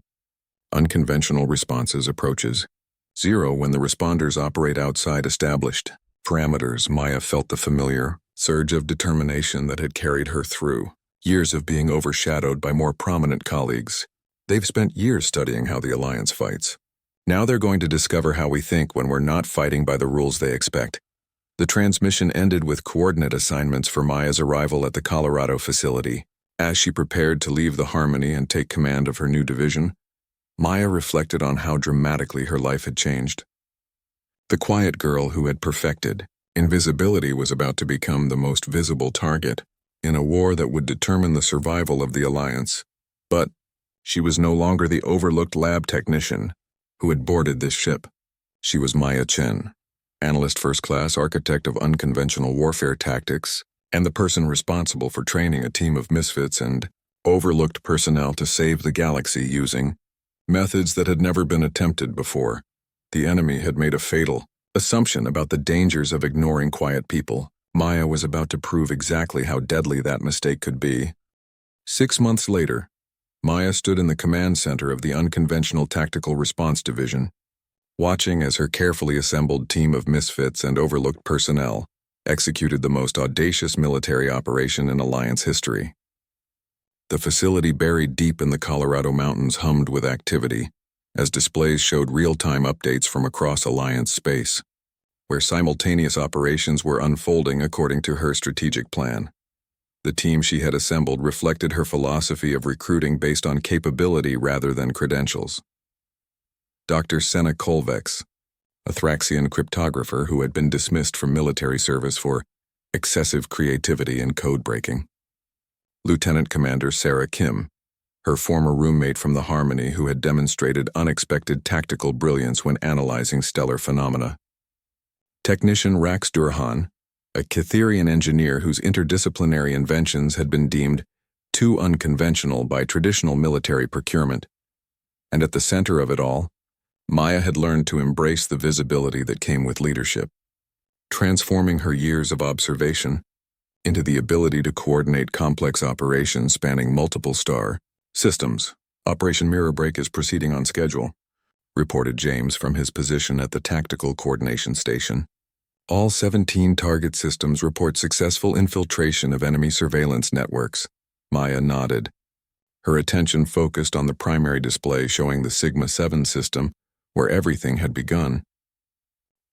unconventional responses approaches 0 when the responders operate outside established parameters. Maya felt the familiar surge of determination that had carried her through years of being overshadowed by more prominent colleagues. They've spent years studying how the Alliance fights. Now they're going to discover how we think when we're not fighting by the rules they expect. The transmission ended with coordinate assignments for Maya's arrival at the Colorado facility. As she prepared to leave the Harmony and take command of her new division, Maya reflected on how dramatically her life had changed. The quiet girl who had perfected invisibility was about to become the most visible target in a war that would determine the survival of the Alliance. But she was no longer the overlooked lab technician who had boarded this ship. She was Maya Chen, analyst first class, architect of unconventional warfare tactics, and the person responsible for training a team of misfits and overlooked personnel to save the galaxy using methods that had never been attempted before. The enemy had made a fatal assumption about the dangers of ignoring quiet people. Maya was about to prove exactly how deadly that mistake could be. 6 months later, Maya stood in the command center of the Unconventional Tactical Response Division, watching as her carefully assembled team of misfits and overlooked personnel executed the most audacious military operation in Alliance history. The facility buried deep in the Colorado mountains hummed with activity, as displays showed real-time updates from across Alliance space, where simultaneous operations were unfolding according to her strategic plan. The team she had assembled reflected her philosophy of recruiting based on capability rather than credentials. Dr. Senna Kolvex, a Thraxian cryptographer who had been dismissed from military service for excessive creativity and code-breaking. Lieutenant Commander Sarah Kim, her former roommate from the Harmony who had demonstrated unexpected tactical brilliance when analyzing stellar phenomena. Technician Rax Durhan, a Catherian engineer whose interdisciplinary inventions had been deemed too unconventional by traditional military procurement. And at the center of it all, Maya had learned to embrace the visibility that came with leadership, transforming her years of observation into the ability to coordinate complex operations spanning multiple star systems. Operation Mirror Break is proceeding on schedule, reported James from his position at the Tactical Coordination Station. All 17 target systems report successful infiltration of enemy surveillance networks. Maya nodded, her attention focused on the primary display showing the Sigma-7 system, where everything had begun.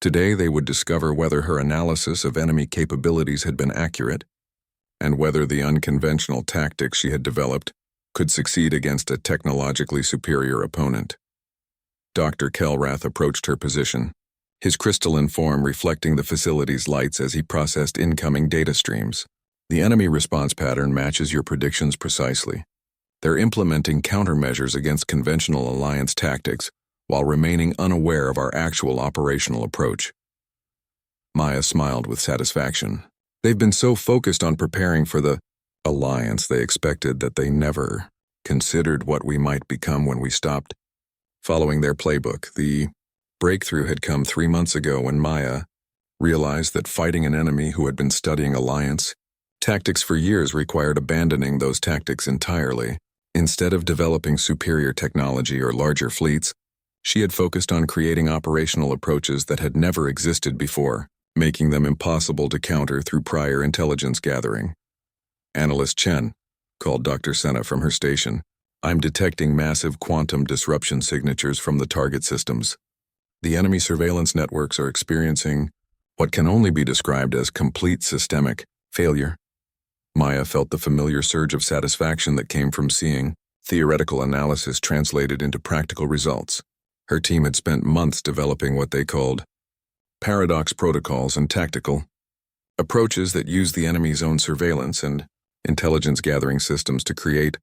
Today they would discover whether her analysis of enemy capabilities had been accurate, and whether the unconventional tactics she had developed could succeed against a technologically superior opponent. Dr. Kelrath approached her position, his crystalline form reflecting the facility's lights as he processed incoming data streams. The enemy response pattern matches your predictions precisely. They're implementing countermeasures against conventional Alliance tactics while remaining unaware of our actual operational approach. Maya smiled with satisfaction. They've been so focused on preparing for the Alliance they expected that they never considered what we might become when we stopped following their playbook. The breakthrough had come 3 months ago when Maya realized that fighting an enemy who had been studying Alliance tactics for years required abandoning those tactics entirely. Instead of developing superior technology or larger fleets, she had focused on creating operational approaches that had never existed before, making them impossible to counter through prior intelligence gathering. Analyst Chen called Dr. Senna from her station. I'm detecting massive quantum disruption signatures from the target systems. The enemy surveillance networks are experiencing what can only be described as complete systemic failure. Maya felt the familiar surge of satisfaction that came from seeing theoretical analysis translated into practical results. Her team had spent months developing what they called paradox protocols and tactical approaches that use the enemy's own surveillance and intelligence gathering systems to create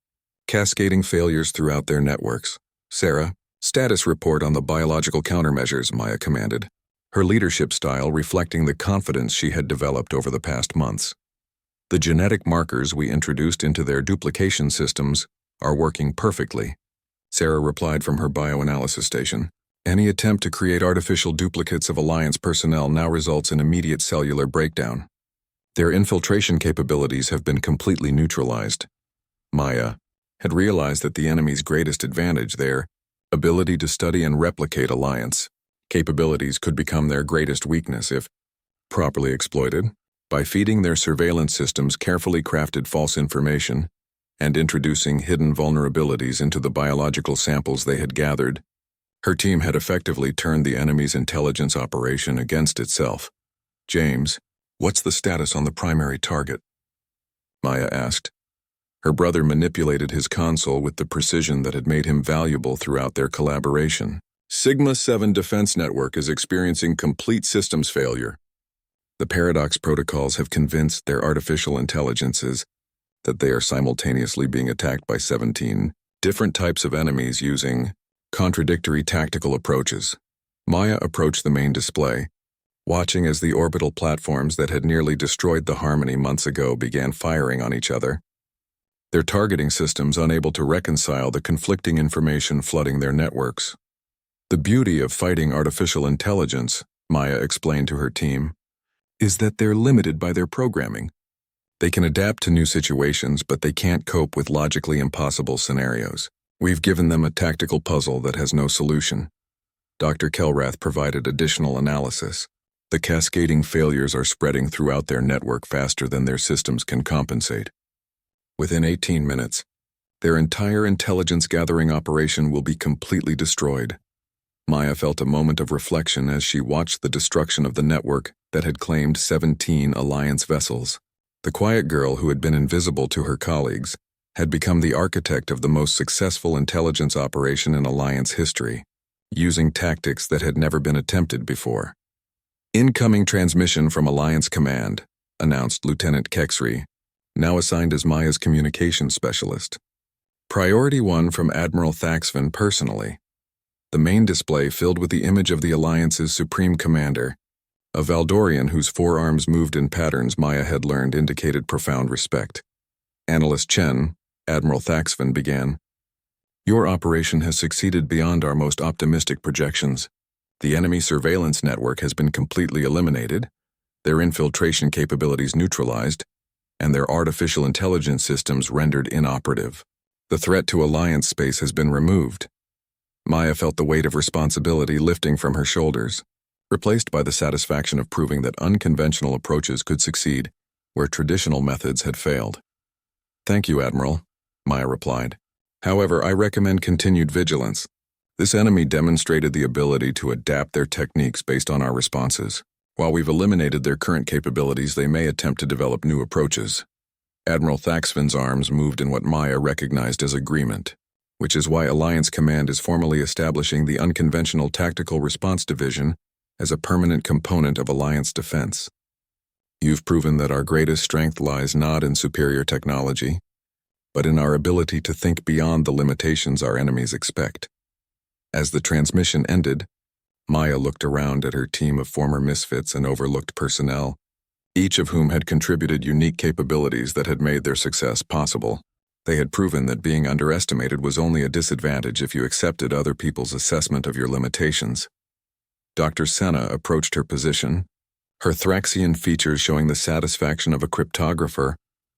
cascading failures throughout their networks. Sarah, status report on the biological countermeasures, Maya commanded. her leadership style reflecting the confidence she had developed over the past months. The genetic markers we introduced into their duplication systems are working perfectly, Sarah replied from her bioanalysis station. Any attempt to create artificial duplicates of Alliance personnel now results in immediate cellular breakdown. Their infiltration capabilities have been completely neutralized. Maya had realized that the enemy's greatest advantage, their ability to study and replicate Alliance capabilities, could become their greatest weakness if properly exploited. By feeding their surveillance systems carefully crafted false information and introducing hidden vulnerabilities into the biological samples they had gathered, her team had effectively turned the enemy's intelligence operation against itself. James, what's the status on the primary target? Maya asked. Her brother manipulated his console with the precision that had made him valuable throughout their collaboration. Sigma-7 Defense Network is experiencing complete systems failure. The Paradox protocols have convinced their artificial intelligences that they are simultaneously being attacked by 17 different types of enemies using contradictory tactical approaches. Maya approached the main display, watching as the orbital platforms that had nearly destroyed the Harmony months ago began firing on each other, their targeting systems unable to reconcile the conflicting information flooding their networks. The beauty of fighting artificial intelligence, Maya explained to her team, is that they're limited by their programming. They can adapt to new situations, but they can't cope with logically impossible scenarios. We've given them a tactical puzzle that has no solution. Dr. Kelrath provided additional analysis. The cascading failures are spreading throughout their network faster than their systems can compensate. Within 18 minutes, their entire intelligence-gathering operation will be completely destroyed. Maya felt a moment of reflection as she watched the destruction of the network that had claimed 17 Alliance vessels. The quiet girl who had been invisible to her colleagues had become the architect of the most successful intelligence operation in Alliance history, using tactics that had never been attempted before. Incoming transmission from Alliance Command, announced Lieutenant Kexry, now assigned as Maya's communications specialist. Priority 1 from Admiral Thaxvan personally. The main display filled with the image of the Alliance's Supreme Commander, a Valdorian whose forearms moved in patterns Maya had learned indicated profound respect. Analyst Chen, Admiral Thaxvan began. Your operation has succeeded beyond our most optimistic projections. The enemy surveillance network has been completely eliminated, their infiltration capabilities neutralized, and their artificial intelligence systems rendered inoperative. The threat to Alliance space has been removed. Maya felt the weight of responsibility lifting from her shoulders, replaced by the satisfaction of proving that unconventional approaches could succeed where traditional methods had failed. Thank you, Admiral, Maya replied. However, I recommend continued vigilance. This enemy demonstrated the ability to adapt their techniques based on our responses. While we've eliminated their current capabilities, they may attempt to develop new approaches. Admiral Thaxvan's arms moved in what Maya recognized as agreement, which is why Alliance Command is formally establishing the Unconventional Tactical Response Division as a permanent component of Alliance defense. You've proven that our greatest strength lies not in superior technology, but in our ability to think beyond the limitations our enemies expect. As the transmission ended, Maya looked around at her team of former misfits and overlooked personnel, each of whom had contributed unique capabilities that had made their success possible. They had proven that being underestimated was only a disadvantage if you accepted other people's assessment of your limitations. Dr. Senna approached her position, her Thraxian features showing the satisfaction of a cryptographer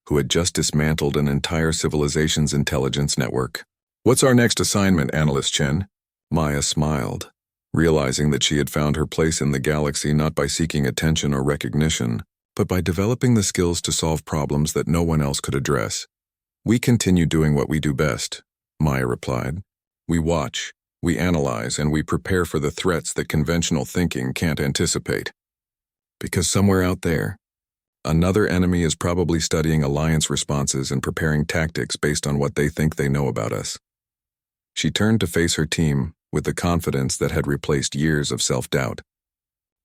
who had just dismantled an entire civilization's intelligence network. What's our next assignment, Analyst Chen? Maya smiled, realizing that she had found her place in the galaxy not by seeking attention or recognition, but by developing the skills to solve problems that no one else could address. We continue doing what we do best, Maya replied. We watch, we analyze, and we prepare for the threats that conventional thinking can't anticipate. Because somewhere out there, another enemy is probably studying Alliance responses and preparing tactics based on what they think they know about us. She turned to face her team with the confidence that had replaced years of self-doubt.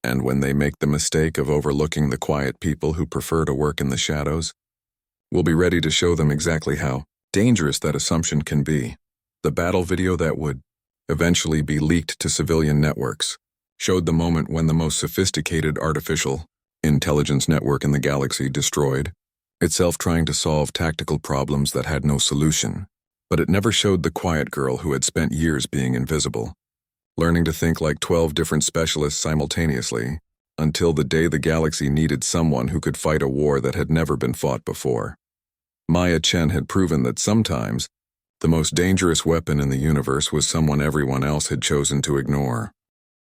And when they make the mistake of overlooking the quiet people who prefer to work in the shadows, we'll be ready to show them exactly how dangerous that assumption can be. The battle video that would eventually be leaked to civilian networks showed the moment when the most sophisticated artificial intelligence network in the galaxy destroyed itself trying to solve tactical problems that had no solution. But it never showed the quiet girl who had spent years being invisible, learning to think like 12 different specialists simultaneously, until the day the galaxy needed someone who could fight a war that had never been fought before. Maya Chen had proven that sometimes the most dangerous weapon in the universe was someone everyone else had chosen to ignore.